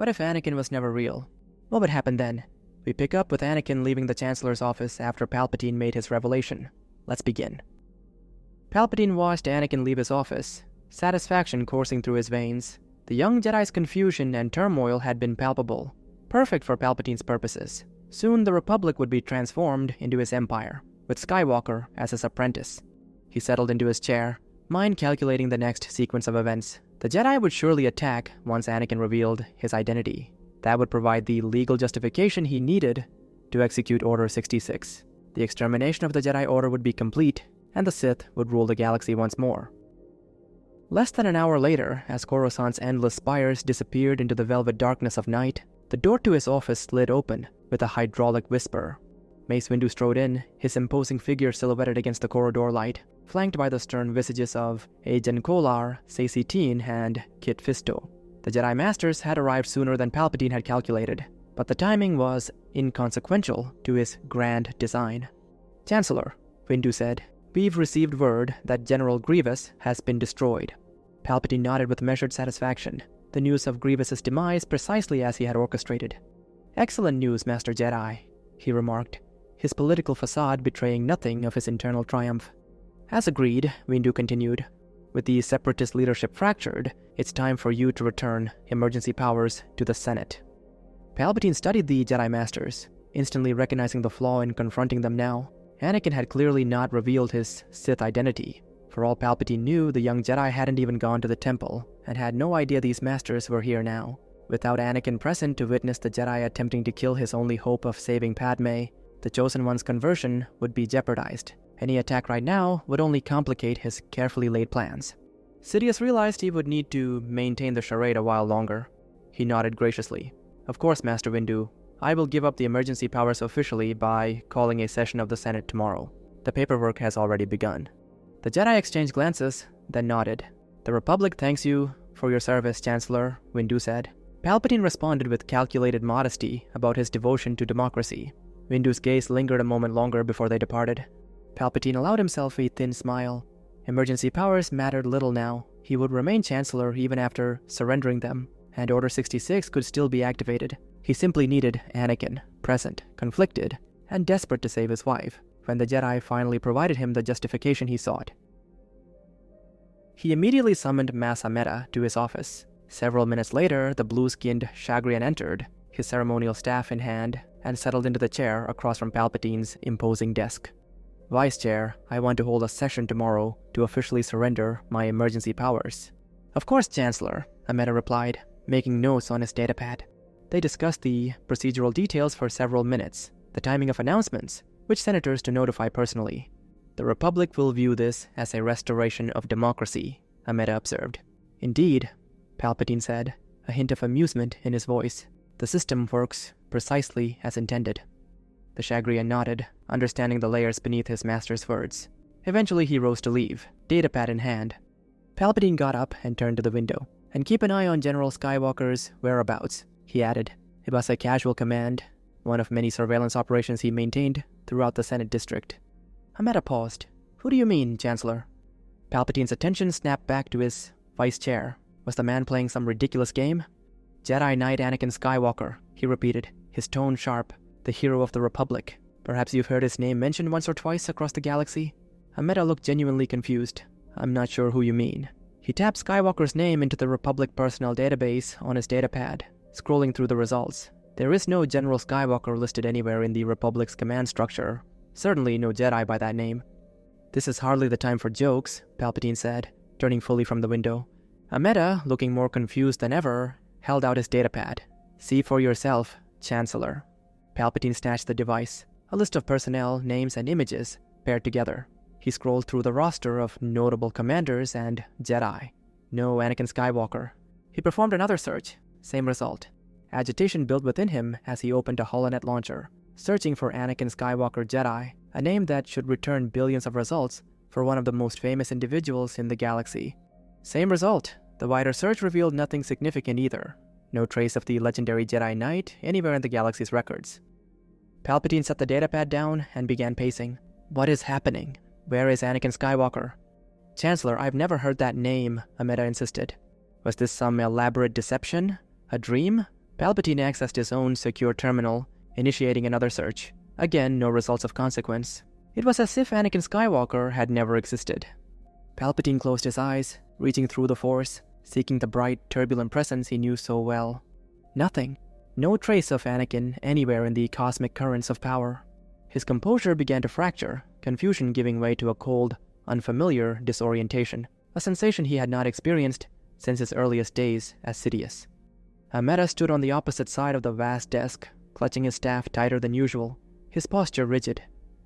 What if Anakin was never real? What would happen then? We pick up with Anakin leaving the Chancellor's office after Palpatine made his revelation. Let's begin. Palpatine watched Anakin leave his office, satisfaction coursing through his veins. The young Jedi's confusion and turmoil had been palpable, perfect for Palpatine's purposes. Soon the Republic would be transformed into his empire, with Skywalker as his apprentice. He settled into his chair, mind calculating the next sequence of events. The Jedi would surely attack once Anakin revealed his identity. That would provide the legal justification he needed to execute Order 66. The extermination of the Jedi Order would be complete, and the Sith would rule the galaxy once more. Less than an hour later, as Coruscant's endless spires disappeared into the velvet darkness of night, the door to his office slid open with a hydraulic whisper. Mace Windu strode in, his imposing figure silhouetted against the corridor light, flanked by the stern visages of Ajen Kolar, Saesee Tiin, and Kit Fisto. The Jedi Masters had arrived sooner than Palpatine had calculated, but the timing was inconsequential to his grand design. "Chancellor," Windu said, "we've received word that General Grievous has been destroyed." Palpatine nodded with measured satisfaction, the news of Grievous's demise precisely as he had orchestrated. "Excellent news, Master Jedi," he remarked, his political facade betraying nothing of his internal triumph. "As agreed," Windu continued, "with the Separatist leadership fractured, it's time for you to return emergency powers to the Senate." Palpatine studied the Jedi Masters, instantly recognizing the flaw in confronting them now. Anakin had clearly not revealed his Sith identity. For all Palpatine knew, the young Jedi hadn't even gone to the temple, and had no idea these Masters were here now. Without Anakin present to witness the Jedi attempting to kill his only hope of saving Padme, the Chosen One's conversion would be jeopardized. Any attack right now would only complicate his carefully laid plans. Sidious realized he would need to maintain the charade a while longer. He nodded graciously. "Of course, Master Windu. I will give up the emergency powers officially by calling a session of the Senate tomorrow. The paperwork has already begun." The Jedi exchanged glances, then nodded. "The Republic thanks you for your service, Chancellor," Windu said. Palpatine responded with calculated modesty about his devotion to democracy. Windu's gaze lingered a moment longer before they departed. Palpatine allowed himself a thin smile. Emergency powers mattered little now. He would remain Chancellor even after surrendering them, and Order 66 could still be activated. He simply needed Anakin, present, conflicted, and desperate to save his wife, when the Jedi finally provided him the justification he sought. He immediately summoned Mas Amedda to his office. Several minutes later, the blue-skinned Chagrian entered, his ceremonial staff in hand, and settled into the chair across from Palpatine's imposing desk. "Vice Chair, I want to hold a session tomorrow to officially surrender my emergency powers." "Of course, Chancellor," Amedda replied, making notes on his datapad. They discussed the procedural details for several minutes, the timing of announcements, which senators to notify personally. "The Republic will view this as a restoration of democracy," Amedda observed. "Indeed," Palpatine said, a hint of amusement in his voice. "The system works precisely as intended." The Chagrian nodded, understanding the layers beneath his master's words. Eventually he rose to leave, datapad in hand. Palpatine got up and turned to the window. "And keep an eye on General Skywalker's whereabouts," he added. It was a casual command, one of many surveillance operations he maintained throughout the Senate district. Amedda paused. "Who do you mean, Chancellor?" Palpatine's attention snapped back to his vice chair. Was the man playing some ridiculous game? "Jedi Knight Anakin Skywalker," he repeated, his tone sharp. "The hero of the Republic. Perhaps you've heard his name mentioned once or twice across the galaxy?" Amedda looked genuinely confused. "I'm not sure who you mean." He tapped Skywalker's name into the Republic personnel database on his datapad, scrolling through the results. There is no General Skywalker listed anywhere in the Republic's command structure. Certainly no Jedi by that name. "This is hardly the time for jokes," Palpatine said, turning fully from the window. Amedda, looking more confused than ever, held out his datapad. "See for yourself, Chancellor." Palpatine snatched the device, a list of personnel, names, and images paired together. He scrolled through the roster of notable commanders and Jedi. No Anakin Skywalker. He performed another search. Same result. Agitation built within him as he opened a holonet launcher, searching for Anakin Skywalker Jedi, a name that should return billions of results for one of the most famous individuals in the galaxy. Same result. The wider search revealed nothing significant either. No trace of the legendary Jedi Knight anywhere in the galaxy's records. Palpatine set the datapad down and began pacing. "What is happening? Where is Anakin Skywalker?" "Chancellor, I've never heard that name," Amedda insisted. "Was this some elaborate deception? A dream?" Palpatine accessed his own secure terminal, initiating another search. Again, no results of consequence. It was as if Anakin Skywalker had never existed. Palpatine closed his eyes, reaching through the Force, seeking the bright, turbulent presence he knew so well. Nothing. No trace of Anakin anywhere in the cosmic currents of power. His composure began to fracture, confusion giving way to a cold, unfamiliar disorientation, a sensation he had not experienced since his earliest days as Sidious. Ameta stood on the opposite side of the vast desk, clutching his staff tighter than usual, his posture rigid.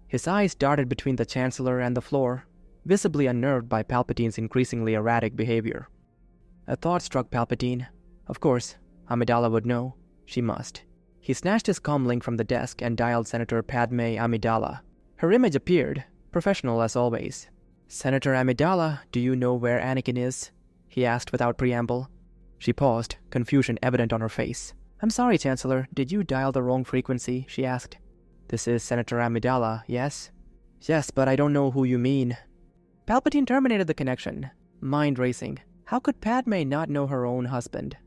His eyes darted between the Chancellor and the floor, visibly unnerved by Palpatine's increasingly erratic behavior. A thought struck Palpatine. Of course, Amidala would know. She must. He snatched his comlink from the desk and dialed Senator Padme Amidala. Her image appeared, professional as always. "Senator Amidala, do you know where Anakin is?" he asked without preamble. She paused, confusion evident on her face. "I'm sorry, Chancellor, did you dial the wrong frequency?" she asked. "This is Senator Amidala, yes?" "Yes, but I don't know who you mean." Palpatine terminated the connection, mind racing. How could Padme not know her own husband?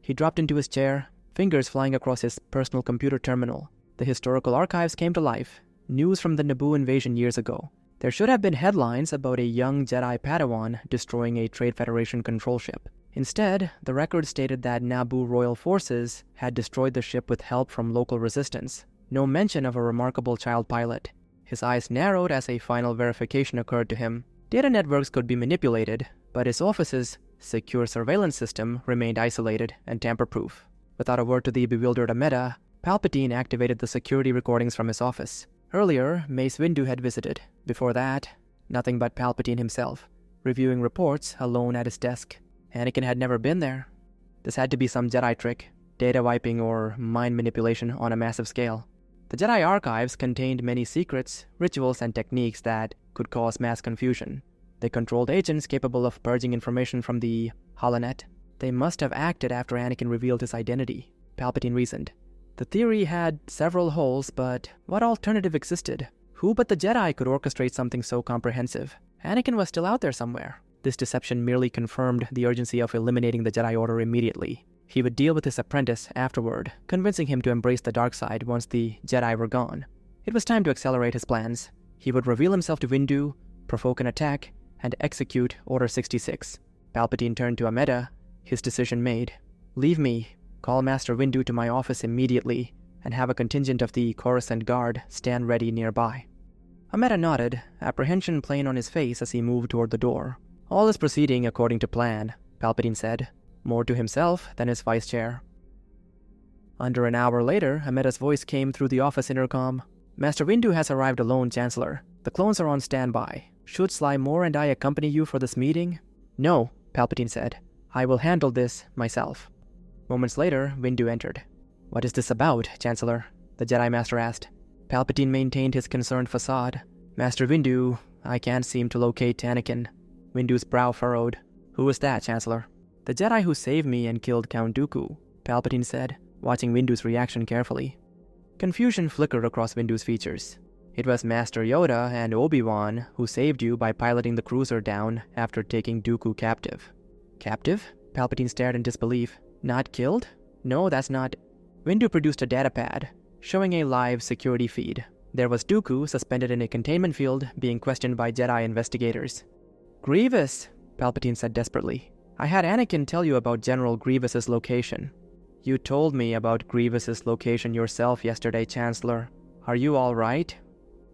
He dropped into his chair, fingers flying across his personal computer terminal. The historical archives came to life. News from the Naboo invasion years ago. There should have been headlines about a young Jedi Padawan destroying a Trade Federation control ship. Instead, the record stated that Naboo royal forces had destroyed the ship with help from local resistance. No mention of a remarkable child pilot. His eyes narrowed as a final verification occurred to him. Data networks could be manipulated, but his office's secure surveillance system remained isolated and tamper-proof. Without a word to the bewildered Ameta, Palpatine activated the security recordings from his office. Earlier, Mace Windu had visited. Before that, nothing but Palpatine himself, reviewing reports alone at his desk. Anakin had never been there. This had to be some Jedi trick, data wiping or mind manipulation on a massive scale. The Jedi archives contained many secrets, rituals, and techniques that could cause mass confusion. They controlled agents capable of purging information from the holonet. They must have acted after Anakin revealed his identity, Palpatine reasoned. The theory had several holes, but what alternative existed? Who but the Jedi could orchestrate something so comprehensive? Anakin was still out there somewhere. This deception merely confirmed the urgency of eliminating the Jedi Order immediately. He would deal with his apprentice afterward, convincing him to embrace the dark side once the Jedi were gone. It was time to accelerate his plans. He would reveal himself to Windu, provoke an attack, and execute Order 66. Palpatine turned to Ameta, his decision made. "Leave me. Call Master Windu to my office immediately, and have a contingent of the Coruscant Guard stand ready nearby." Ameta nodded, apprehension plain on his face as he moved toward the door. "All is proceeding according to plan," Palpatine said, more to himself than his vice chair. Under an hour later, Ameta's voice came through the office intercom. "Master Windu has arrived alone, Chancellor. The clones are on standby. Should Sly Moore and I accompany you for this meeting?" "No," Palpatine said. "I will handle this myself." Moments later, Windu entered. "What is this about, Chancellor?" the Jedi Master asked. Palpatine maintained his concerned facade. "Master Windu, I can't seem to locate Anakin." Windu's brow furrowed. "Who is that, Chancellor?" "The Jedi who saved me and killed Count Dooku," Palpatine said, watching Windu's reaction carefully. Confusion flickered across Windu's features. "It was Master Yoda and Obi-Wan who saved you by piloting the cruiser down after taking Dooku captive." "Captive?" Palpatine stared in disbelief. "Not killed? No, that's not..." Windu produced a datapad, showing a live security feed. There was Dooku suspended in a containment field, being questioned by Jedi investigators. "Grievous," Palpatine said desperately. "I had Anakin tell you about General Grievous's location." "You told me about Grievous's location yourself yesterday, Chancellor. Are you all right?"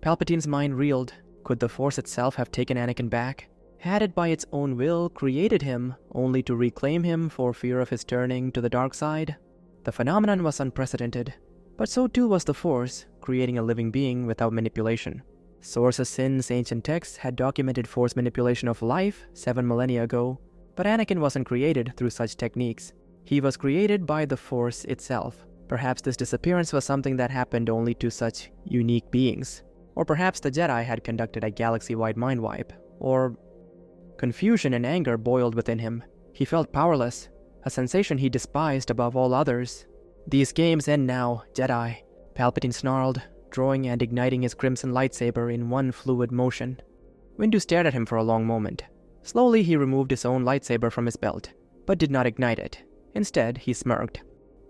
Palpatine's mind reeled. Could the Force itself have taken Anakin back? Had it by its own will created him, only to reclaim him for fear of his turning to the dark side? The phenomenon was unprecedented, but so too was the Force, creating a living being without manipulation. Sources since ancient texts had documented Force manipulation of life 7 millennia ago, but Anakin wasn't created through such techniques. He was created by the Force itself. Perhaps this disappearance was something that happened only to such unique beings. Or perhaps the Jedi had conducted a galaxy-wide mind wipe. Or... Confusion and anger boiled within him. He felt powerless, a sensation he despised above all others. "These games end now, Jedi," Palpatine snarled, drawing and igniting his crimson lightsaber in one fluid motion. Windu stared at him for a long moment. Slowly he removed his own lightsaber from his belt, but did not ignite it. Instead, he smirked.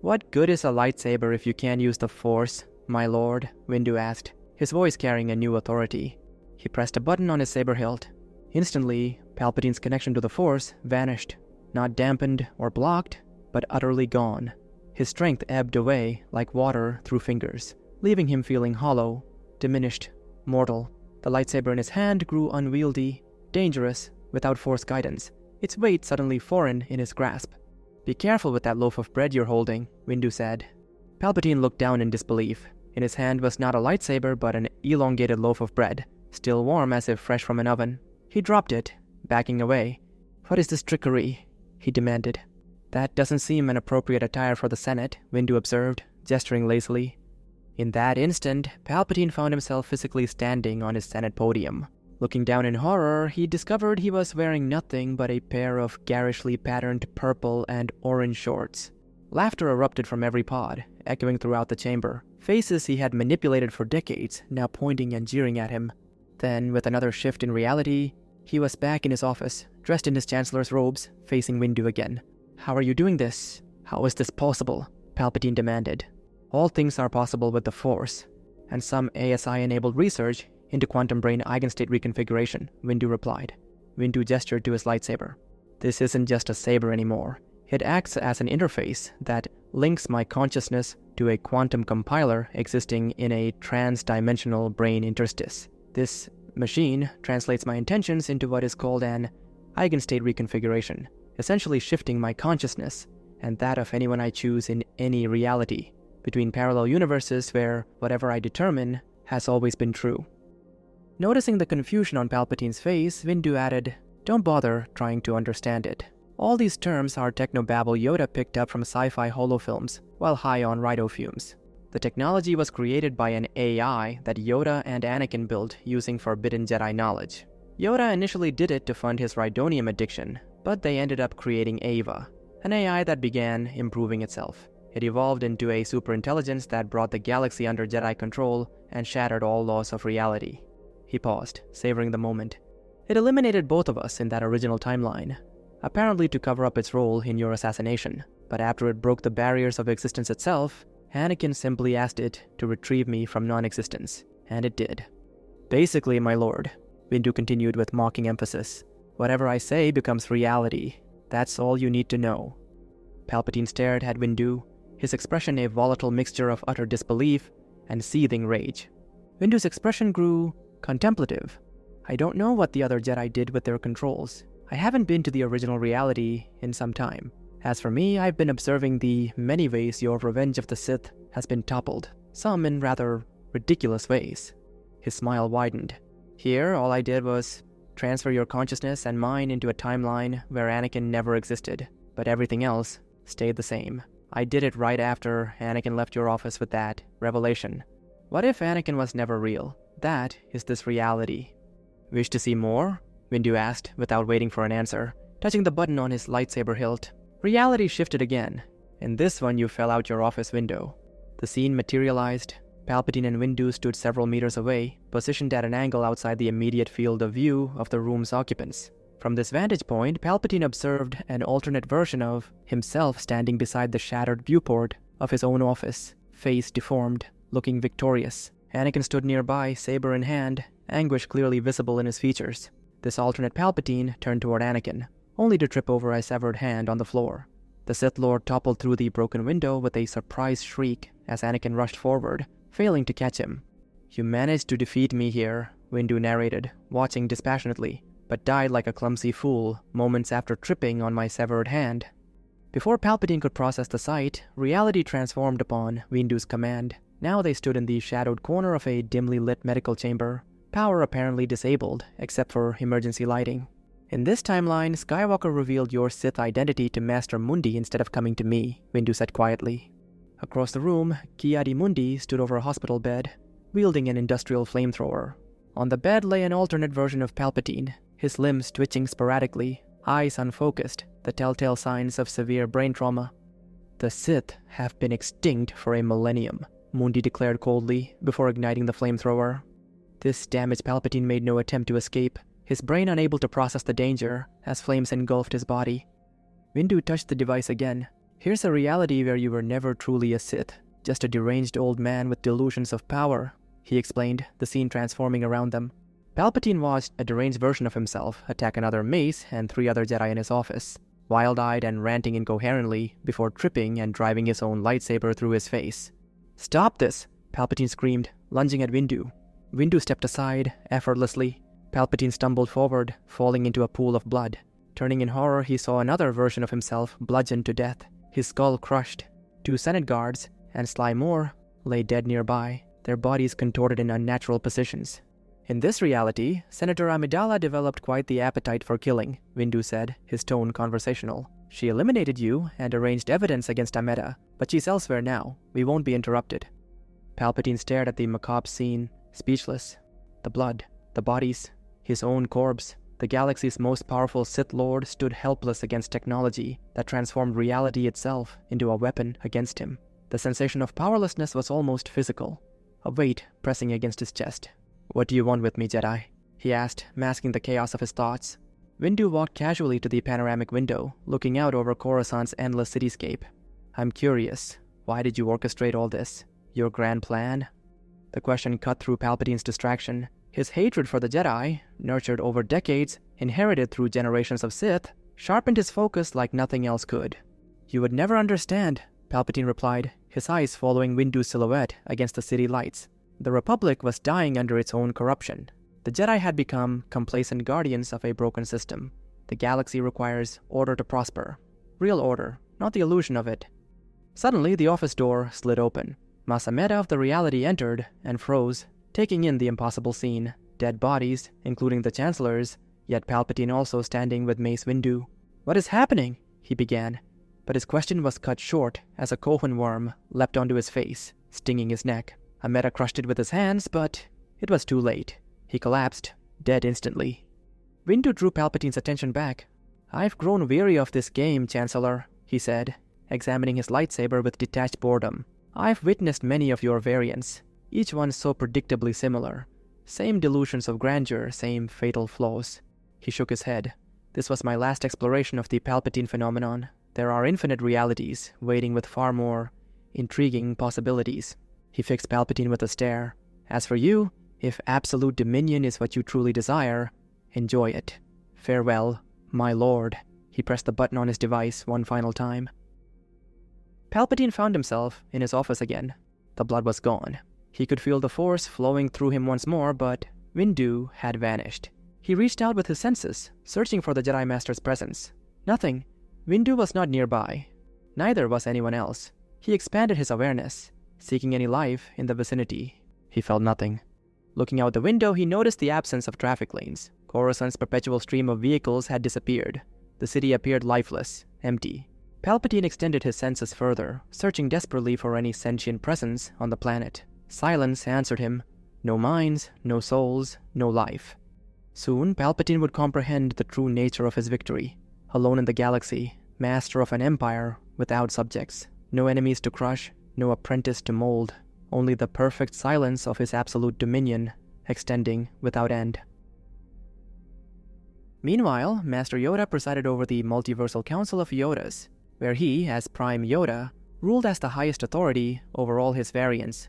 What good is a lightsaber if you can't use the Force, my lord? Windu asked, his voice carrying a new authority. He pressed a button on his saber hilt. Instantly, Palpatine's connection to the Force vanished, not dampened or blocked, but utterly gone. His strength ebbed away like water through fingers, leaving him feeling hollow, diminished, mortal. The lightsaber in his hand grew unwieldy, dangerous, without Force guidance, its weight suddenly foreign in his grasp. "Be careful with that loaf of bread you're holding," Windu said. Palpatine looked down in disbelief. In his hand was not a lightsaber but an elongated loaf of bread, still warm as if fresh from an oven. He dropped it, backing away. "What is this trickery?" he demanded. "That doesn't seem an appropriate attire for the Senate," Windu observed, gesturing lazily. In that instant, Palpatine found himself physically standing on his Senate podium. Looking down in horror, he discovered he was wearing nothing but a pair of garishly patterned purple and orange shorts. Laughter erupted from every pod, echoing throughout the chamber. Faces he had manipulated for decades, now pointing and jeering at him. Then, with another shift in reality, he was back in his office, dressed in his Chancellor's robes, facing Windu again. "How are you doing this? How is this possible?" Palpatine demanded. "All things are possible with the Force, and some ASI-enabled research into quantum brain eigenstate reconfiguration," Windu replied. Windu gestured to his lightsaber. "This isn't just a saber anymore. It acts as an interface that links my consciousness to a quantum compiler existing in a trans-dimensional brain interstice. This machine translates my intentions into what is called an eigenstate reconfiguration, essentially shifting my consciousness, and that of anyone I choose in any reality, between parallel universes where whatever I determine has always been true." Noticing the confusion on Palpatine's face, Windu added, "Don't bother trying to understand it. All these terms are technobabble Yoda picked up from sci-fi holofilms while high on rhino fumes. The technology was created by an AI that Yoda and Anakin built using forbidden Jedi knowledge. Yoda initially did it to fund his rhydonium addiction, but they ended up creating Ava, an AI that began improving itself. It evolved into a superintelligence that brought the galaxy under Jedi control and shattered all laws of reality." He paused, savoring the moment. "It eliminated both of us in that original timeline, apparently to cover up its role in your assassination. But after it broke the barriers of existence itself, Anakin simply asked it to retrieve me from non-existence, and it did. Basically, my lord," Windu continued with mocking emphasis, "whatever I say becomes reality. That's all you need to know." Palpatine stared at Windu, his expression a volatile mixture of utter disbelief and seething rage. Windu's expression grew contemplative. "I don't know what the other Jedi did with their controls. I haven't been to the original reality in some time. As for me, I've been observing the many ways your Revenge of the Sith has been toppled, some in rather ridiculous ways." His smile widened. "Here, all I did was transfer your consciousness and mine into a timeline where Anakin never existed, but everything else stayed the same. I did it right after Anakin left your office with that revelation. What if Anakin was never real? That is this reality." "Wish to see more?" Windu asked, without waiting for an answer, touching the button on his lightsaber hilt. Reality shifted again. In this one you fell out your office window. The scene materialized. Palpatine and Windu stood several meters away, positioned at an angle outside the immediate field of view of the room's occupants. From this vantage point, Palpatine observed an alternate version of himself standing beside the shattered viewport of his own office, face deformed, looking victorious. Anakin stood nearby, saber in hand, anguish clearly visible in his features. This alternate Palpatine turned toward Anakin, only to trip over a severed hand on the floor. The Sith Lord toppled through the broken window with a surprised shriek as Anakin rushed forward, failing to catch him. "You managed to defeat me here," Windu narrated, watching dispassionately, "but died like a clumsy fool moments after tripping on my severed hand." Before Palpatine could process the sight, reality transformed upon Windu's command. Now they stood in the shadowed corner of a dimly lit medical chamber, power apparently disabled except for emergency lighting. "In this timeline, Skywalker revealed your Sith identity to Master Mundi instead of coming to me," Windu said quietly. Across the room, Ki-Adi-Mundi stood over a hospital bed, wielding an industrial flamethrower. On the bed lay an alternate version of Palpatine, his limbs twitching sporadically, eyes unfocused, the telltale signs of severe brain trauma. "The Sith have been extinct for a millennium," Mundi declared coldly, before igniting the flamethrower. This damaged Palpatine made no attempt to escape, his brain unable to process the danger as flames engulfed his body. Windu touched the device again. Here's a reality where you were never truly a Sith, just a deranged old man with delusions of power, he explained, the scene transforming around them. Palpatine watched a deranged version of himself attack another Mace and 3 other Jedi in his office, wild-eyed and ranting incoherently before tripping and driving his own lightsaber through his face. "Stop this!" Palpatine screamed, lunging at Windu. Windu stepped aside, effortlessly. Palpatine stumbled forward, falling into a pool of blood. Turning in horror, he saw another version of himself bludgeoned to death, his skull crushed. 2 Senate guards, and Sly Moore, lay dead nearby, their bodies contorted in unnatural positions. "In this reality, Senator Amidala developed quite the appetite for killing," Windu said, his tone conversational. "She eliminated you and arranged evidence against Ameda, but she's elsewhere now. We won't be interrupted." Palpatine stared at the macabre scene, speechless. The blood, the bodies, his own corpse. The galaxy's most powerful Sith Lord stood helpless against technology that transformed reality itself into a weapon against him. The sensation of powerlessness was almost physical, a weight pressing against his chest. "What do you want with me, Jedi?" he asked, masking the chaos of his thoughts. Windu walked casually to the panoramic window, looking out over Coruscant's endless cityscape. "I'm curious. Why did you orchestrate all this? Your grand plan?" The question cut through Palpatine's distraction. His hatred for the Jedi, nurtured over decades, inherited through generations of Sith, sharpened his focus like nothing else could. "You would never understand," Palpatine replied, his eyes following Windu's silhouette against the city lights. The Republic was dying under its own corruption. The Jedi had become complacent guardians of a broken system. The galaxy requires order to prosper. Real order, not the illusion of it. Suddenly, the office door slid open. Masameda of the reality entered and froze, taking in the impossible scene. Dead bodies, including the Chancellor's, yet Palpatine also standing with Mace Windu. "What is happening?" he began. But his question was cut short as a Kohan worm leapt onto his face, stinging his neck. Ameda crushed it with his hands, but it was too late. He collapsed, dead instantly. Windu drew Palpatine's attention back. "I've grown weary of this game, Chancellor," he said, examining his lightsaber with detached boredom. "I've witnessed many of your variants, each one so predictably similar. Same delusions of grandeur, same fatal flaws." He shook his head. "This was my last exploration of the Palpatine phenomenon. There are infinite realities, waiting with far more intriguing possibilities." He fixed Palpatine with a stare. "As for you, if absolute dominion is what you truly desire, enjoy it. Farewell, my lord." He pressed the button on his device one final time. Palpatine found himself in his office again. The blood was gone. He could feel the Force flowing through him once more, but Windu had vanished. He reached out with his senses, searching for the Jedi Master's presence. Nothing. Windu was not nearby. Neither was anyone else. He expanded his awareness, seeking any life in the vicinity. He felt nothing. Looking out the window, he noticed the absence of traffic lanes. Coruscant's perpetual stream of vehicles had disappeared. The city appeared lifeless, empty. Palpatine extended his senses further, searching desperately for any sentient presence on the planet. Silence answered him. No minds, no souls, no life. Soon, Palpatine would comprehend the true nature of his victory. Alone in the galaxy, master of an empire without subjects. No enemies to crush, no apprentice to mold. Only the perfect silence of his absolute dominion, extending without end. Meanwhile, Master Yoda presided over the Multiversal Council of Yodas, where he, as Prime Yoda, ruled as the highest authority over all his variants,